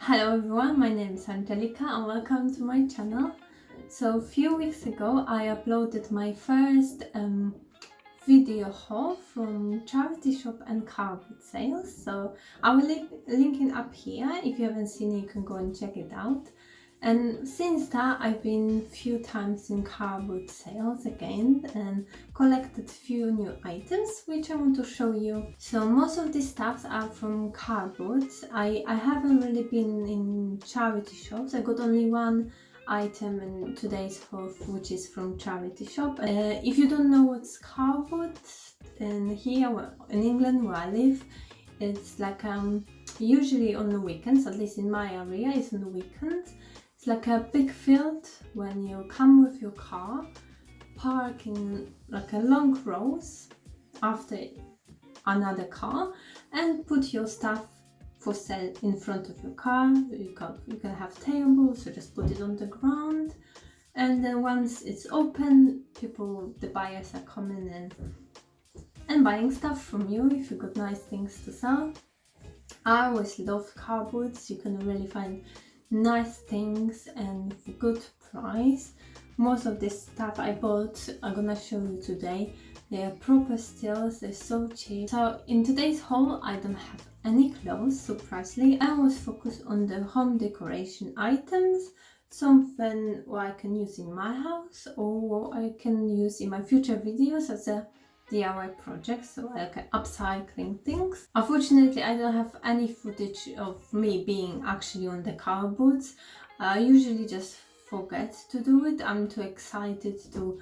Hello everyone, my name is Angelica and welcome to my channel. So a few weeks ago I uploaded my first video haul from charity shop and carpet sales. So I will link it up here. If you haven't seen it, you can go and check it out. And since that, I've been a few times in cardboard sales again and collected few new items which I want to show you. So most of these stuffs are from cardboard. I haven't really been in charity shops. I got only one item in today's haul which is from charity shop. If you don't know what's cardboard, then here in England where I live, it's like usually on the weekends, at least in my area, it's on the weekends. It's like a big field when you come with your car, park in like a long rows after another car and put your stuff for sale in front of your car. You can have tables, so just put it on the ground, and then once it's open, the buyers are coming in and buying stuff from you if you got nice things to sell. I always love cardboards. You can really find nice things and for good price. Most of this stuff I bought, I'm gonna show you today. They are proper steals, they're so cheap. So in today's haul I don't have any clothes, surprisingly. I was focused on the home decoration items, something what I can use in my house or what I can use in my future videos as a DIY project, so like upcycling things. Unfortunately, I don't have any footage of me being actually on the cardboards. I usually just forget to do it. I'm too excited to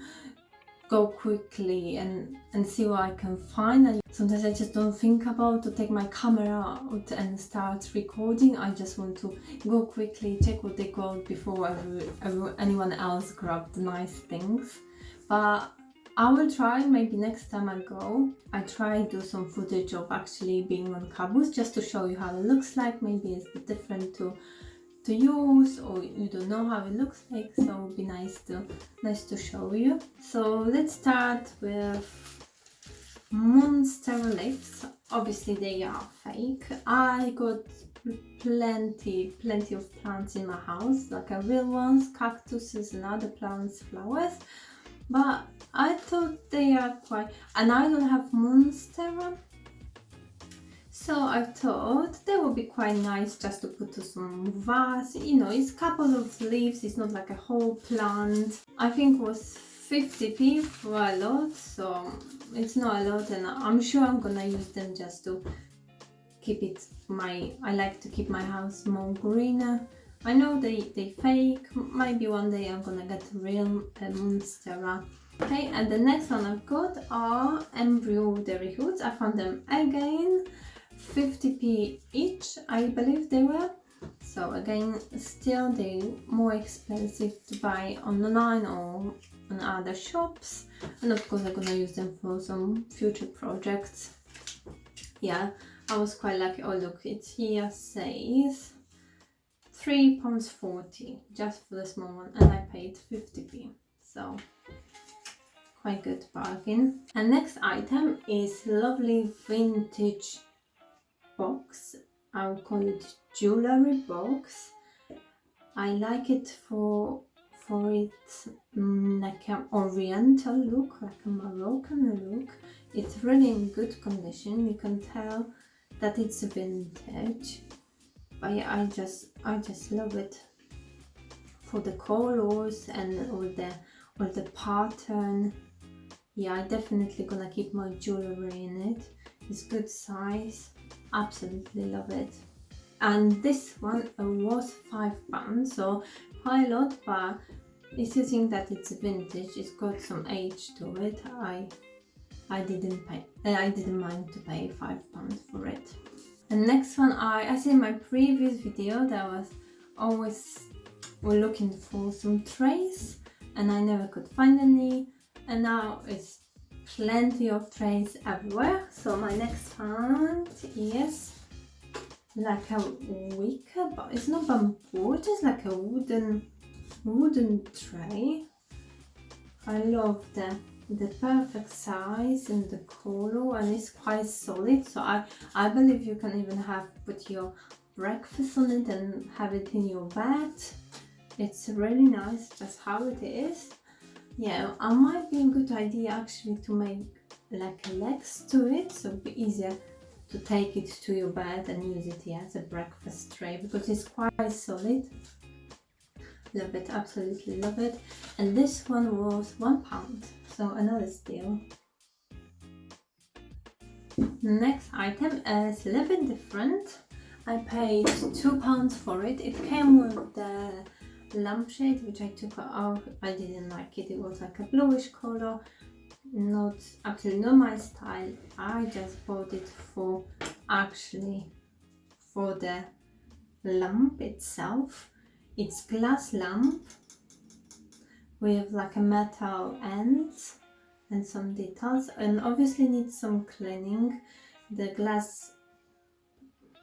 go quickly and see what I can find. And sometimes I just don't think about to take my camera out and start recording. I just want to go quickly, check what they got before anyone else grab the nice things. But I will try, maybe next time I go, I try do some footage of actually being on cardboard just to show you how it looks like. Maybe it's a bit different to yours, or you don't know how it looks like, so it would be nice to show you. So let's start with monster lips. Obviously they are fake. I got plenty of plants in my house, like real ones, cactuses and other plants, flowers. But I thought they are quite, and I don't have monstera, so I thought they would be quite nice just to put to some vase. You know, it's a couple of leaves, it's not like a whole plant. I think it was 50p for a lot, so it's not a lot, and I'm sure I'm gonna use them just to keep it I like to keep my house more greener. I know they fake. Maybe one day I'm gonna get real monstera. Okay, and the next one I've got are embroidery hoods. I found them again, 50p each, I believe they were. So again, still they're more expensive to buy online or on other shops. And of course I'm gonna use them for some future projects. Yeah, I was quite lucky. Oh look, it here says £3.40 just for the small one, and I paid 50p, so quite good bargain. And next item is lovely vintage box. I'll call it jewelry box. I like it for its like an oriental look, like a Moroccan look. It's really in good condition. You can tell that it's vintage. But yeah, I just love it for the colors and all the pattern. Yeah, I definitely gonna keep my jewelry in it. It's good size. Absolutely love it. And this one was £5, so quite a lot. But if you think that it's vintage, it's got some age to it. I didn't mind to pay £5 for it. And next one, I said in my previous video that I was always looking for some trays and I never could find any, and now it's plenty of trays everywhere. So my next one is like a wicker, but it's not bamboo, it's just like a wooden tray. I love the perfect size and the color, and it's quite solid, so I believe you can even put your breakfast on it and have it in your bed. It's really nice just how it is. Yeah, it might be a good idea actually to make like legs to it, so it'll be easier to take it to your bed and use it as a breakfast tray because it's quite solid. Love it, absolutely love it. And this one was £1, so another steal. Next item is a little bit different. I paid £2 for it. It came with the lampshade, which I took out. I didn't like it. It was like a bluish color, absolutely not my style. I just bought it for the lamp itself. It's glass lamp with like a metal ends and some details, and obviously needs some cleaning.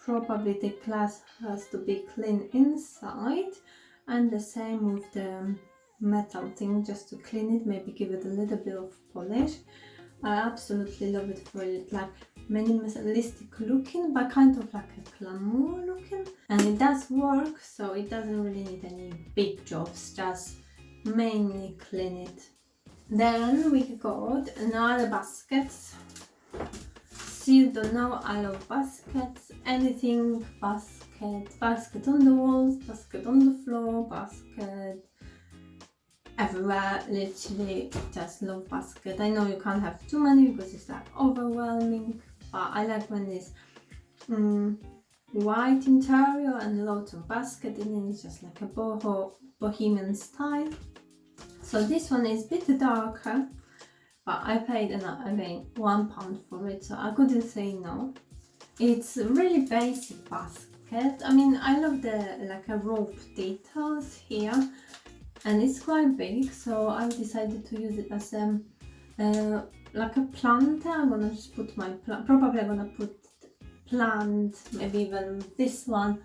Probably the glass has to be clean inside, and the same with the metal thing, just to clean it, maybe give it a little bit of polish. I absolutely love it for it, like minimalistic looking, but kind of like a glamour looking, and it does work, so it doesn't really need any big jobs, just mainly clean it. Then we got another basket. Still don't know, I love baskets, anything basket on the walls, basket on the floor, basket everywhere, literally just love basket. I know you can't have too many because it's like overwhelming, but I like when it's white interior and lots of basket in it. It's just like a boho bohemian style. So this one is a bit darker, but I paid again £1 for it, so I couldn't say no. It's a really basic basket. I mean, I love the like a rope details here, and it's quite big, so I decided to use it as like a planter. I'm gonna just put my probably I'm gonna put plant, maybe even this one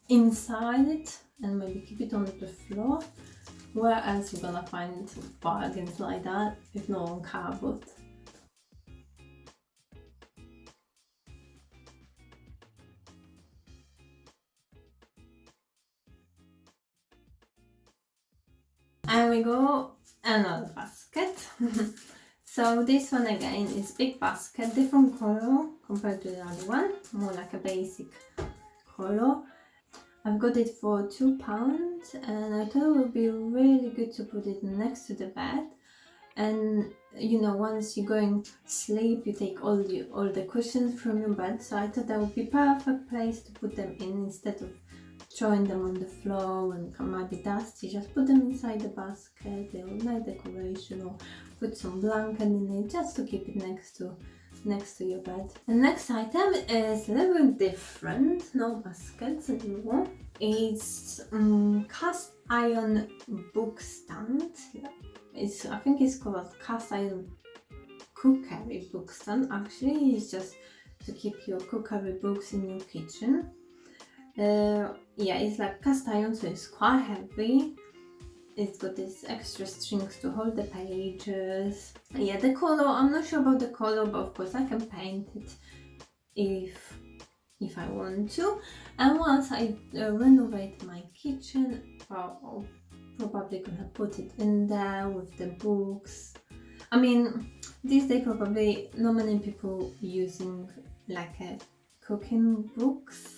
inside it, and maybe keep it on the floor. Where else you're gonna find bargains like that if not on cardboard? And we go another basket. So this one again is big basket, different color compared to the other one, more like a basic color. I've got it for £2, and I thought it would be really good to put it next to the bed. And you know, once you're going to sleep, you take all the cushions from your bed. So I thought that would be perfect place to put them in instead of throwing them on the floor and might be dusty. Just put them inside the basket. They will nice decoration, or put some blanket in it just to keep it next to your bed. The next item is a little bit different, no baskets anymore. It's cast iron book stand. I think it's called cast iron cookery book stand. Actually, it's just to keep your cookery books in your kitchen. Yeah, it's like cast iron, so it's quite heavy. It's got these extra strings to hold the pages. Yeah, the color, I'm not sure about the color, but of course I can paint it if I want to. And once I renovate my kitchen, I'll probably gonna put it in there with the books. I mean, these days probably not many people using like a cooking books.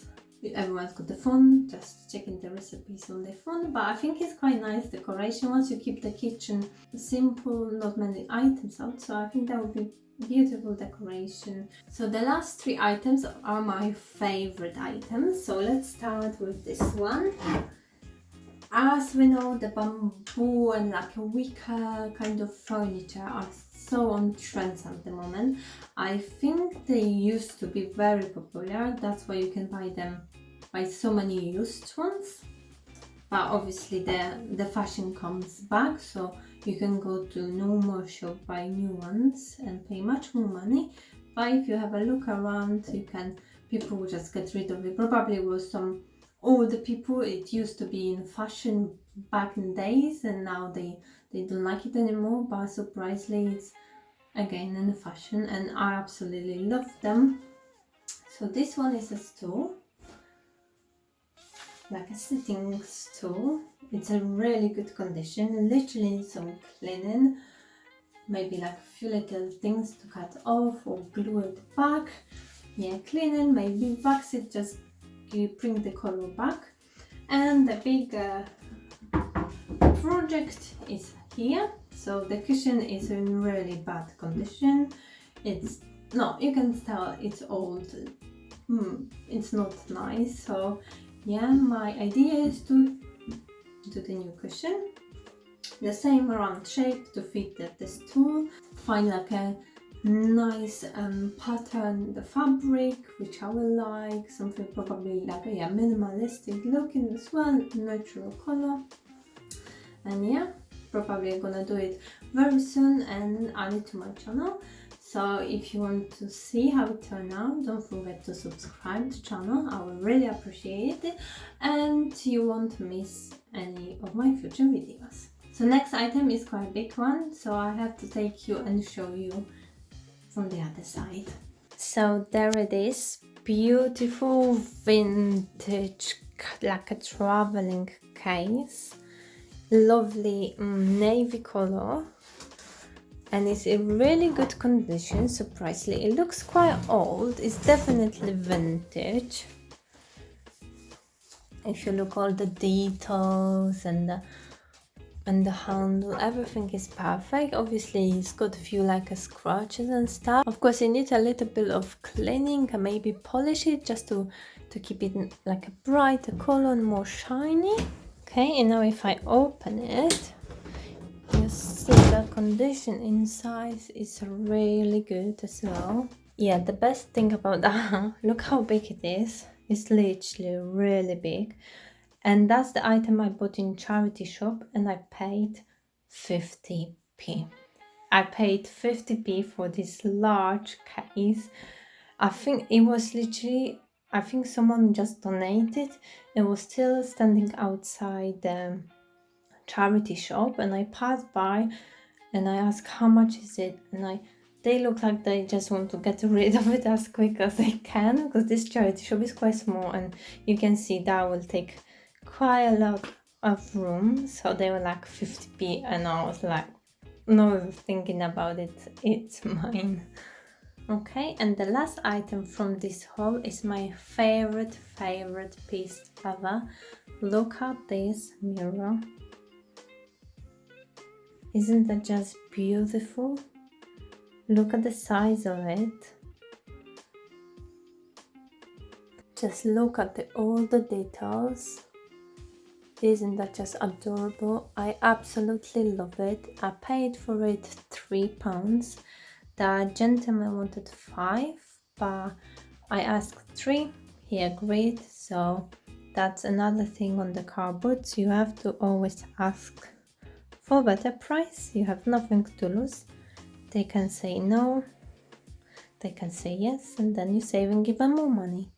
Everyone's got the phone, just checking the recipes on their phone, but I think it's quite nice decoration once you keep the kitchen simple, not many items out, so I think that would be beautiful decoration. So the last 3 items are my favorite items, so let's start with this one. As we know, the bamboo and like a wicker kind of furniture are so on trends at the moment. I think they used to be very popular, that's why you can buy so many used ones. But obviously the fashion comes back, so you can go to normal shop, buy new ones and pay much more money. But if you have a look around, people will just get rid of it. Probably with some older people, it used to be in fashion back in days, and now they don't like it anymore, but surprisingly it's again in the fashion, and I absolutely love them. So this one is a stool. like a sitting stool. It's a really good condition, literally needs some cleaning, maybe like a few little things to cut off or glue it back. Yeah, cleaning, maybe wax it, just you bring the color back. And the big project is here. So the cushion is in really bad condition. It's no, you can tell it's old. It's not nice. So yeah, my idea is to do the new cushion, the same round shape to fit the stool. Find like a nice pattern, the fabric, which I will like, something probably like a minimalistic looking as well, natural color. And yeah, probably gonna do it very soon and add it to my channel. So if you want to see how it turned out, don't forget to subscribe to the channel. I will really appreciate it, and you won't miss any of my future videos. So next item is quite a big one, so I have to take you and show you from the other side. So there it is, beautiful vintage, like a traveling case, lovely navy color, and it's in really good condition. Surprisingly, it looks quite old, it's definitely vintage. If you look all the details and the handle, everything is perfect. Obviously it's got a few like scratches and stuff. Of course you need a little bit of cleaning and maybe polish it just to keep it like a brighter color and more shiny. Okay, and now if I open it, you see the condition inside is really good as well. Yeah, the best thing about that, look how big it is. It's literally really big. And that's the item I bought in charity shop, and I paid 50p. I paid 50p for this large case. I think it was literally, I think someone just donated. It was still standing outside the charity shop, and I passed by and I asked how much is it, and they look like they just want to get rid of it as quick as they can, because this charity shop is quite small and you can see that will take quite a lot of room. So they were like 50p and I was like, no thinking about it, it's mine. Okay, and the last item from this haul is my favorite piece ever. Look at this mirror. Isn't that just beautiful? Look at the size of it. Just look at all the details. Isn't that just adorable? I absolutely love it. I paid for it £3. The gentleman wanted 5, but I asked 3. He agreed. So that's another thing on the car boots. You have to always ask for a better price. You have nothing to lose. They can say no, they can say yes, and then you save and give them more money.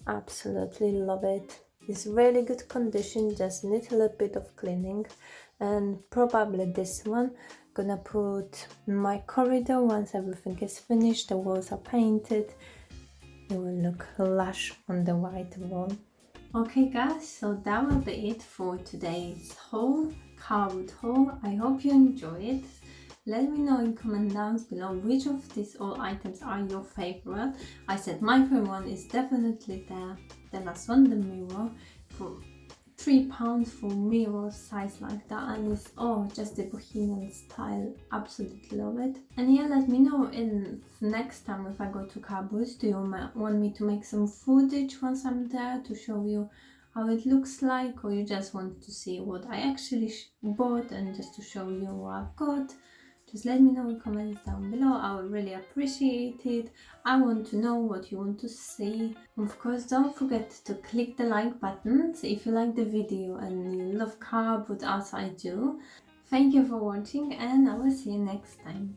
Absolutely love it. It's really good condition, just need a little bit of cleaning. And probably this one gonna put in my corridor once everything is finished, the walls are painted. It will look lush on the white wall. Okay guys, so that will be it for today's haul, car boot haul. I hope you enjoy it. Let me know in comment down below which of these all items are your favorite. I said my favorite one is definitely the last one, the mirror, for £3 for mirror size like that, and it's just the bohemian style. Absolutely love it. And yeah, let me know in next time if I go to car boots, do you want me to make some footage once I'm there to show you how it looks like, or you just want to see what I actually bought and just to show you what I've got? Just let me know in comments down below. I would really appreciate it. I want to know what you want to see. Of course, don't forget to click the like button if you like the video and you love car boot as I do. Thank you for watching, and I will see you next time.